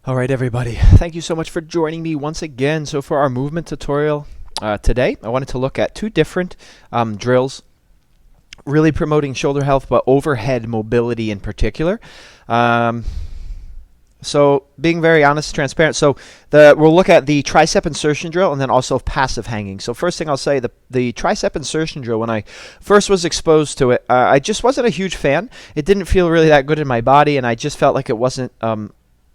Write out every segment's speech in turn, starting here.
All right, everybody. Thank you so much for joining me once again. So for our movement tutorial today, I wanted to look at two different drills, really promoting shoulder health, but overhead mobility in particular. Um, so being very honest, transparent. So we'll look at the tricep insertion drill and then also passive hanging. So first thing I'll say, the tricep insertion drill, when I first was exposed to it, I just wasn't a huge fan. It didn't feel really that good in my body, and I just felt like it wasn't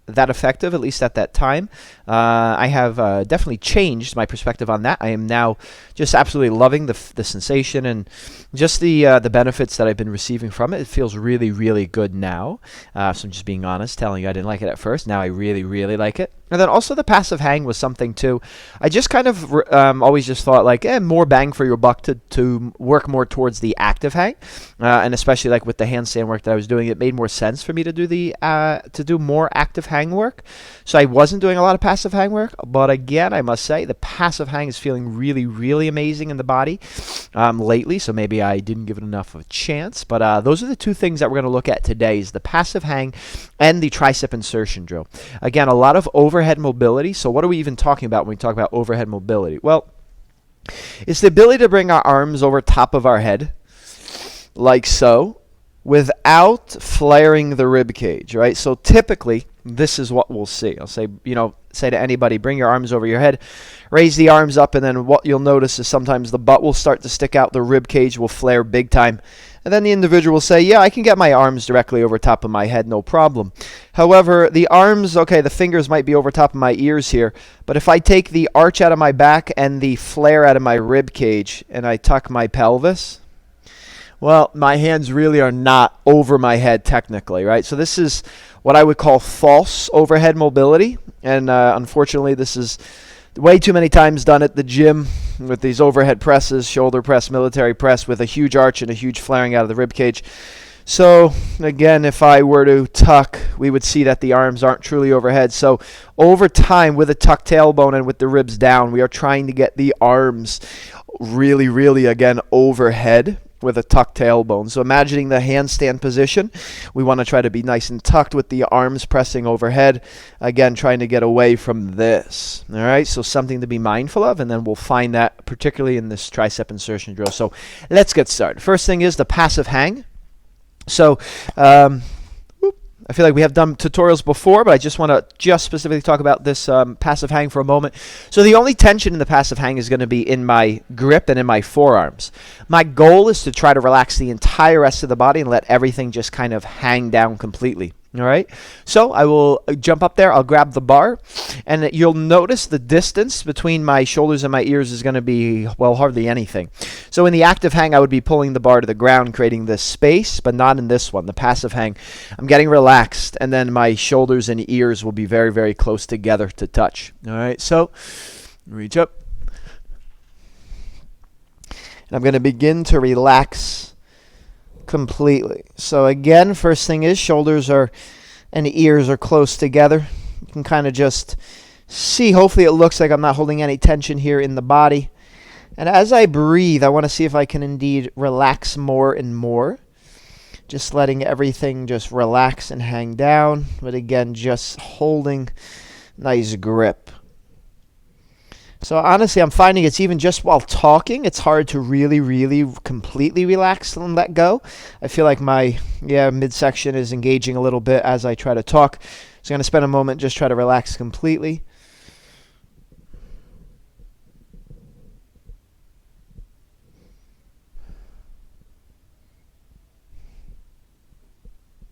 that effective, at least at that time. I have definitely changed my perspective on that. I am now just absolutely loving the sensation and just the benefits that I've been receiving from it. It feels really, really good now. So I'm just being honest, telling you I didn't like it at first. Now I really, really like it. And then also the passive hang was something too. I just kind of always just thought like, more bang for your buck to work more towards the active hang, and especially like with the handstand work that I was doing, it made more sense for me to do to do more active hang work. So I wasn't doing a lot of passive hang work, but again, I must say the passive hang is feeling really, really amazing in the body lately. So maybe I didn't give it enough of a chance, but those are the two things that we're going to look at today: is the passive hang and the tricep insertion drill. Again, a lot of overhead mobility. So what are we even talking about when we talk about overhead mobility? Well, it's the ability to bring our arms over top of our head, like so, without flaring the rib cage, right? So typically, this is what we'll see. I'll say, say to anybody, bring your arms over your head, raise the arms up, and then what you'll notice is sometimes the butt will start to stick out, the rib cage will flare big time, and then the individual will say, yeah, I can get my arms directly over top of my head, no problem. However, the arms, okay, the fingers might be over top of my ears here, but if I take the arch out of my back and the flare out of my rib cage and I tuck my pelvis, well, my hands really are not over my head technically, right? So this is what I would call false overhead mobility, and unfortunately this is way too many times done at the gym with these overhead presses, shoulder press, military press, with a huge arch and a huge flaring out of the rib cage. So again, if I were to tuck, we would see that the arms aren't truly overhead. So over time, with a tucked tailbone and with the ribs down, we are trying to get the arms really, really, again, overhead with a tucked tailbone. So imagining the handstand position, we want to try to be nice and tucked with the arms pressing overhead. Again, trying to get away from this. All right, so something to be mindful of, and then we'll find that particularly in this tricep insertion drill. So let's get started. First thing is the passive hang. So I feel like we have done tutorials before, but I just want to specifically talk about this passive hang for a moment. So the only tension in the passive hang is going to be in my grip and in my forearms. My goal is to try to relax the entire rest of the body and let everything just kind of hang down completely. All right, so I will jump up there, I'll grab the bar, and you'll notice the distance between my shoulders and my ears is going to be, well, hardly anything. So in the active hang, I would be pulling the bar to the ground, creating this space, but not in this one, the passive hang. I'm getting relaxed, and then my shoulders and ears will be very, very close together to touch. All right, so reach up. And I'm going to begin to relax completely. So again, first thing is shoulders and ears are close together. You can kind of just see, hopefully it looks like I'm not holding any tension here in the body. And as I breathe, I want to see if I can indeed relax more and more. Just letting everything just relax and hang down, but again, just holding nice grip. So honestly, I'm finding it's even just while talking, it's hard to really, really completely relax and let go. I feel like my midsection is engaging a little bit as I try to talk. So I'm going to spend a moment just try to relax completely.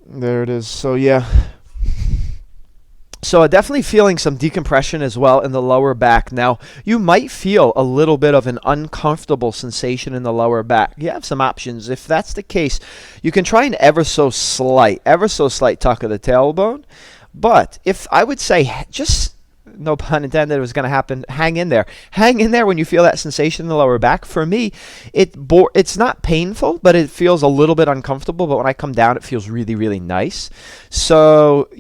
There it is. So yeah. So definitely feeling some decompression as well in the lower back. Now, you might feel a little bit of an uncomfortable sensation in the lower back. You have some options. If that's the case, you can try an ever so slight tuck of the tailbone. But if I would say, just no pun intended, it was going to happen, hang in there. Hang in there when you feel that sensation in the lower back. For me, it's not painful, but it feels a little bit uncomfortable. But when I come down, it feels really, really nice. So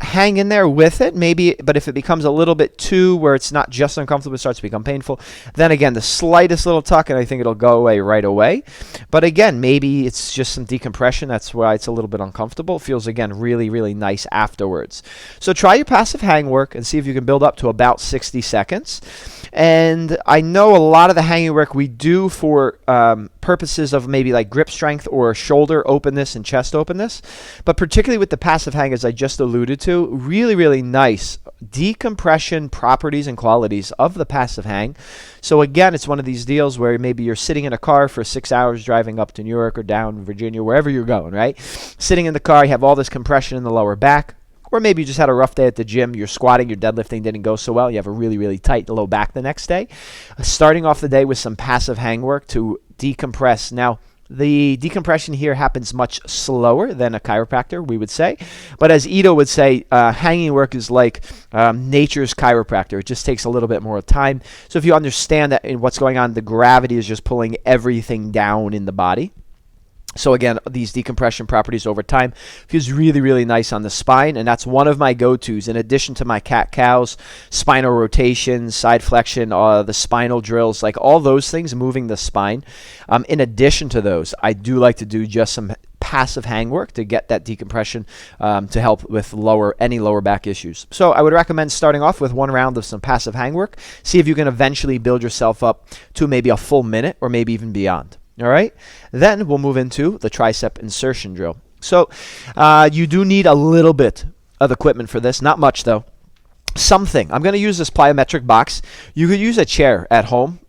hang in there with it, maybe, but if it becomes a little bit too where it's not just uncomfortable, it starts to become painful, then again, the slightest little tuck, and I think it'll go away right away. But again, maybe it's just some decompression. That's why it's a little bit uncomfortable. It feels, again, really, really nice afterwards. So try your passive hang work and see if you can build up to about 60 seconds. And I know a lot of the hanging work we do for purposes of maybe like grip strength or shoulder openness and chest openness, but particularly with the passive hang, as I just alluded to, really, really nice decompression properties and qualities of the passive hang. So again, it's one of these deals where maybe you're sitting in a car for 6 hours driving up to New York or down Virginia, wherever you're going, right? Sitting in the car, you have all this compression in the lower back. Or maybe you just had a rough day at the gym, you're squatting, your deadlifting didn't go so well, you have a really, really tight low back the next day. Starting off the day with some passive hang work to decompress. Now, the decompression here happens much slower than a chiropractor, we would say. But as Ito would say, hanging work is like nature's chiropractor. It just takes a little bit more time. So if you understand that in what's going on, the gravity is just pulling everything down in the body. So again, these decompression properties over time feels really, really nice on the spine, and that's one of my go-tos. In addition to my cat-cows, spinal rotation, side flexion, the spinal drills, like all those things, moving the spine. In addition to those, I do like to do just some passive hang work to get that decompression to help with any lower back issues. So I would recommend starting off with one round of some passive hang work. See if you can eventually build yourself up to maybe a full minute or maybe even beyond. All right, then we'll move into the tricep insertion drill. So you do need a little bit of equipment for this, not much though. Something. I'm going to use this plyometric box. You could use a chair at home.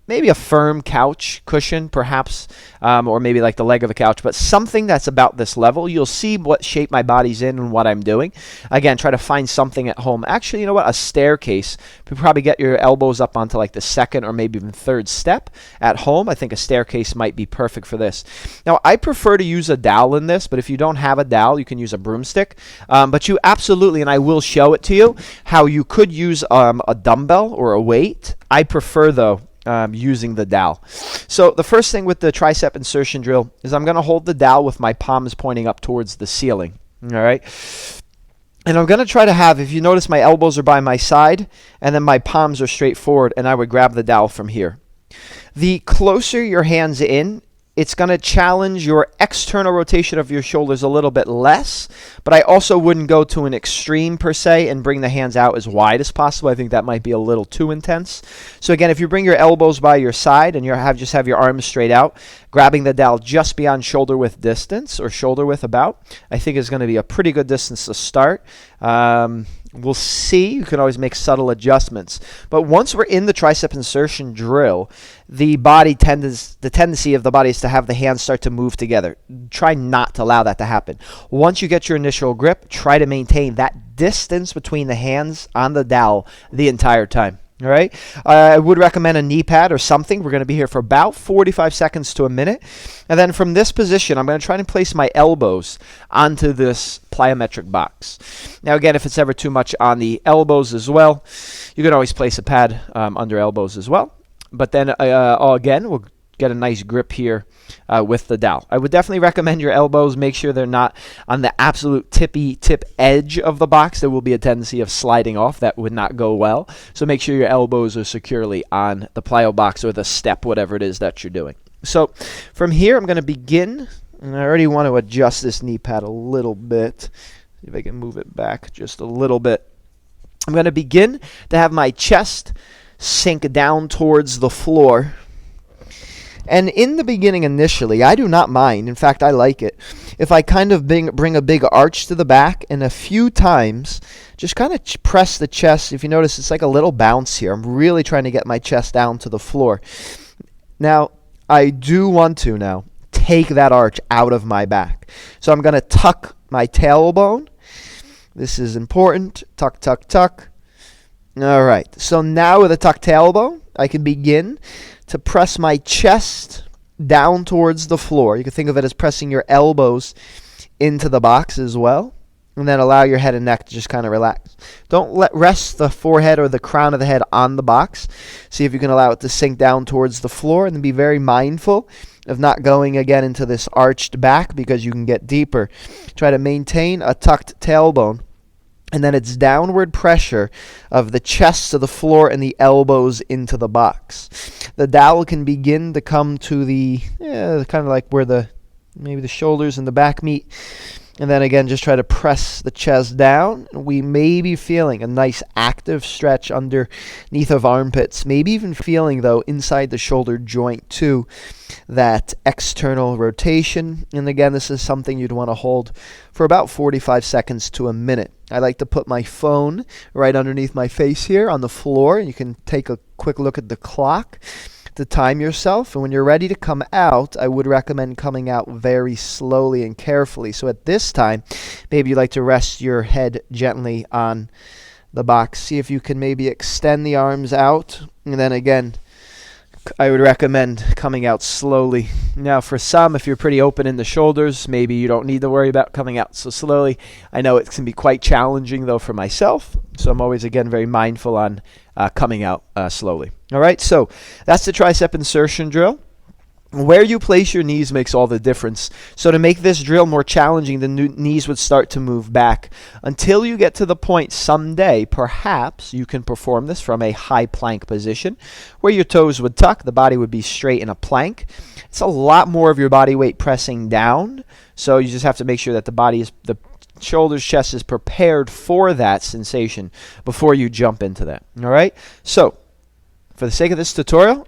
Maybe a firm couch cushion, perhaps, or maybe like the leg of a couch, but something that's about this level. You'll see what shape my body's in and what I'm doing. Again, try to find something at home. Actually, you know what? A staircase. You probably get your elbows up onto like the second or maybe even third step at home. I think a staircase might be perfect for this. Now, I prefer to use a dowel in this, but if you don't have a dowel, you can use a broomstick. But you absolutely, and I will show it to you, how you could use a dumbbell or a weight. I prefer, though, using the dowel. So the first thing with the tricep insertion drill is I'm going to hold the dowel with my palms pointing up towards the ceiling. All right. And I'm going to try to have, if you notice, my elbows are by my side and then my palms are straight forward, and I would grab the dowel from here. The closer your hands in, it's going to challenge your external rotation of your shoulders a little bit less, but I also wouldn't go to an extreme per se and bring the hands out as wide as possible. I think that might be a little too intense. So again, if you bring your elbows by your side and just have your arms straight out, grabbing the dowel just beyond shoulder width distance or shoulder width about, I think is going to be a pretty good distance to start. We'll see. You can always make subtle adjustments. But once we're in the tricep insertion drill, the tendency of the body is to have the hands start to move together. Try not to allow that to happen. Once you get your initial grip, try to maintain that distance between the hands on the dowel the entire time. All right. I would recommend a knee pad or something. We're going to be here for about 45 seconds to a minute. And then from this position, I'm going to try and place my elbows onto this plyometric box. Now, again, if it's ever too much on the elbows as well, you can always place a pad under elbows as well. But then, again, we'll get a nice grip here with the dowel. I would definitely recommend your elbows. Make sure they're not on the absolute tip edge of the box. There will be a tendency of sliding off. That would not go well. So make sure your elbows are securely on the plyo box or the step, whatever it is that you're doing. So from here, I'm going to begin. And I already want to adjust this knee pad a little bit. See if I can move it back just a little bit. I'm going to begin to have my chest sink down towards the floor. And in the beginning, initially, I do not mind. In fact, I like it. If I kind of bring a big arch to the back and a few times just kind of press the chest. If you notice, it's like a little bounce here. I'm really trying to get my chest down to the floor. Now, I do want to now take that arch out of my back. So I'm going to tuck my tailbone. This is important. Tuck, tuck, tuck. All right. So now with a tucked tailbone, I can begin to press my chest down towards the floor. You can think of it as pressing your elbows into the box as well. and then allow your head and neck to just kind of relax. Don't rest the forehead or the crown of the head on the box. See if you can allow it to sink down towards the floor, and then be very mindful of not going again into this arched back because you can get deeper. Try to maintain a tucked tailbone. And then it's downward pressure of the chest to the floor and the elbows into the box. The dowel can begin to come to the, kind of like where maybe the shoulders and the back meet. And then again, just try to press the chest down. We may be feeling a nice active stretch underneath of armpits. Maybe even feeling, though, inside the shoulder joint too, that external rotation. And again, this is something you'd want to hold for about 45 seconds to a minute. I like to put my phone right underneath my face here on the floor. You can take a quick look at the clock to time yourself, and when you're ready to come out, I would recommend coming out very slowly and carefully. So at this time, maybe you'd like to rest your head gently on the box. See if you can maybe extend the arms out, and then again, I would recommend coming out slowly. Now for some, if you're pretty open in the shoulders, maybe you don't need to worry about coming out so slowly. I know it can be quite challenging though for myself, so I'm always again very mindful on coming out slowly. All right, so that's the tricep insertion drill. Where you place your knees makes all the difference. So to make this drill more challenging, the knees would start to move back until you get to the point someday, perhaps you can perform this from a high plank position where your toes would tuck, the body would be straight in a plank. It's a lot more of your body weight pressing down, so you just have to make sure that the shoulders, chest is prepared for that sensation before you jump into that. All right, so for the sake of this tutorial,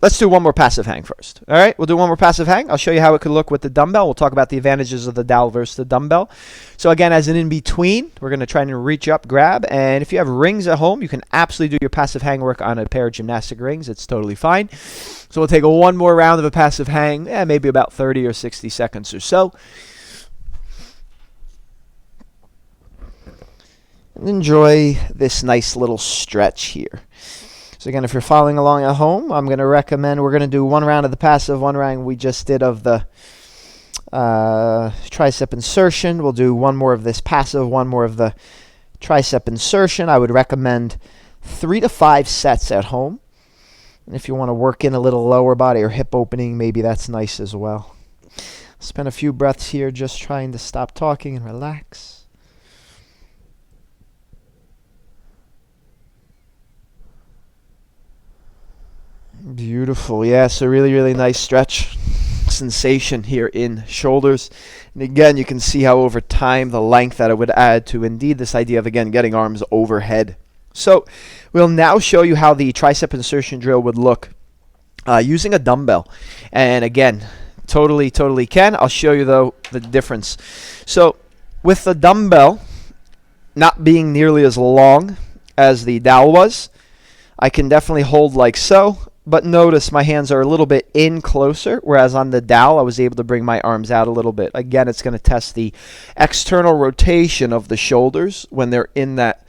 let's do one more passive hang first. All right, we'll do one more passive hang. I'll show you how it could look with the dumbbell. We'll talk about the advantages of the dowel versus the dumbbell. So again, as an in-between, we're going to try and reach up, grab. And if you have rings at home, you can absolutely do your passive hang work on a pair of gymnastic rings. It's totally fine. So we'll take one more round of a passive hang, maybe about 30 or 60 seconds or so. And enjoy this nice little stretch here. So again, if you're following along at home, I'm going to recommend we're going to do one round of the passive, one round we just did of the tricep insertion. We'll do one more of this passive, one more of the tricep insertion. I would recommend 3 to 5 sets at home. And if you want to work in a little lower body or hip opening, maybe that's nice as well. Spend a few breaths here just trying to stop talking and relax. Beautiful. Yeah, so really, really nice stretch sensation here in shoulders. And again, you can see how over time the length that it would add to indeed this idea of, again, getting arms overhead. So we'll now show you how the tricep insertion drill would look using a dumbbell. And again, totally can. I'll show you, though, the difference. So with the dumbbell not being nearly as long as the dowel was, I can definitely hold like so. But notice my hands are a little bit in closer, whereas on the dowel I was able to bring my arms out a little bit. Again, it's going to test the external rotation of the shoulders when they're in that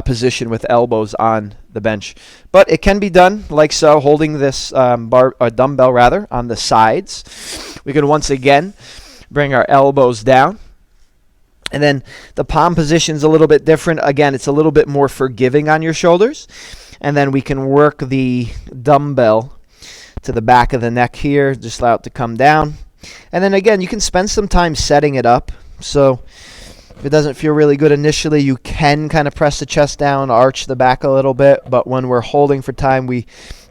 position with elbows on the bench. But it can be done like so, holding this dumbbell rather on the sides. We can once again bring our elbows down. And then the palm position is a little bit different. Again, it's a little bit more forgiving on your shoulders. And then we can work the dumbbell to the back of the neck here. Just allow it to come down. And then again, you can spend some time setting it up. So if it doesn't feel really good initially, you can kind of press the chest down, arch the back a little bit. But when we're holding for time, we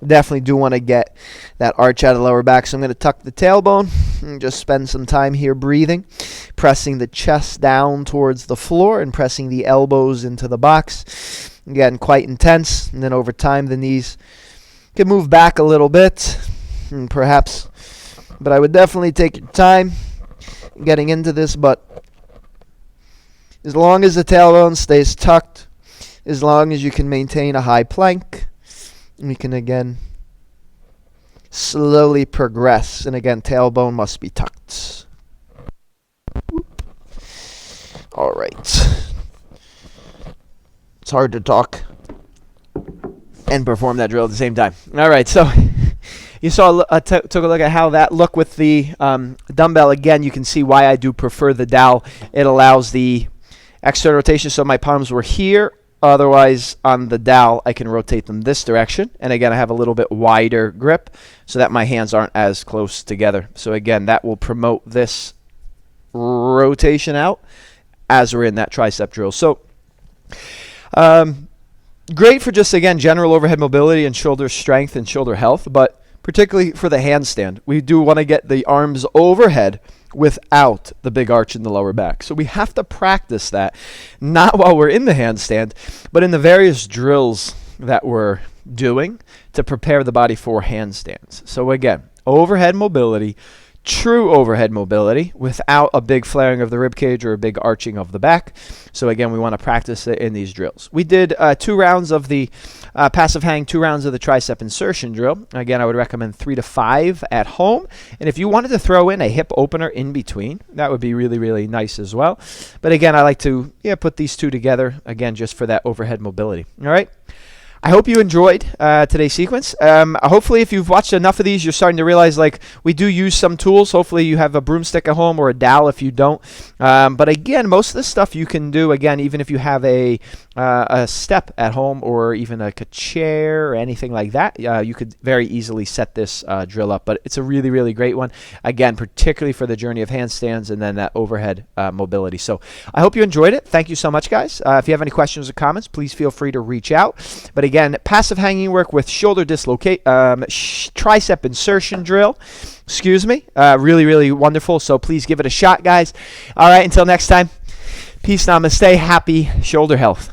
definitely do want to get that arch out of the lower back. So I'm going to tuck the tailbone and just spend some time here breathing, pressing the chest down towards the floor and pressing the elbows into the box. Again, quite intense. And then over time, the knees can move back a little bit, and perhaps. But I would definitely take your time getting into this. But as long as the tailbone stays tucked, as long as you can maintain a high plank, we can again slowly progress. And again, tailbone must be tucked. Whoop. All right. It's hard to talk and perform that drill at the same time. All right, so You saw took a look at how that looked with the dumbbell. Again, you can see why I do prefer the dowel. It allows the external rotation, so my palms were here. Otherwise, on the dowel, I can rotate them this direction. And again, I have a little bit wider grip so that my hands aren't as close together. So again, that will promote this rotation out as we're in that tricep drill. So great for just, again, general overhead mobility and shoulder strength and shoulder health, but particularly for the handstand. We do want to get the arms overhead without the big arch in the lower back. So we have to practice that, not while we're in the handstand, but in the various drills that we're doing to prepare the body for handstands. So again, overhead mobility, true overhead mobility without a big flaring of the rib cage or a big arching of the back. So again, we want to practice it in these drills. We did 2 rounds of the passive hang, 2 rounds of the tricep insertion drill. Again, I would recommend 3 to 5 at home. And if you wanted to throw in a hip opener in between, that would be really, really nice as well. But again, I like to put these 2 together, again, just for that overhead mobility. All right. I hope you enjoyed today's sequence. Hopefully, if you've watched enough of these, you're starting to realize, like, we do use some tools. Hopefully, you have a broomstick at home or a dowel if you don't. But again, most of the stuff you can do, again, even if you have a step at home or even like a chair or anything like that, you could very easily set this drill up. But it's a really, really great one. Again, particularly for the journey of handstands and then that overhead mobility. So I hope you enjoyed it. Thank you so much, guys. If you have any questions or comments, please feel free to reach out. But again, passive hanging work with shoulder dislocate, tricep insertion drill. Excuse me. Really, really wonderful. So please give it a shot, guys. All right. Until next time. Peace, namaste. Happy shoulder health.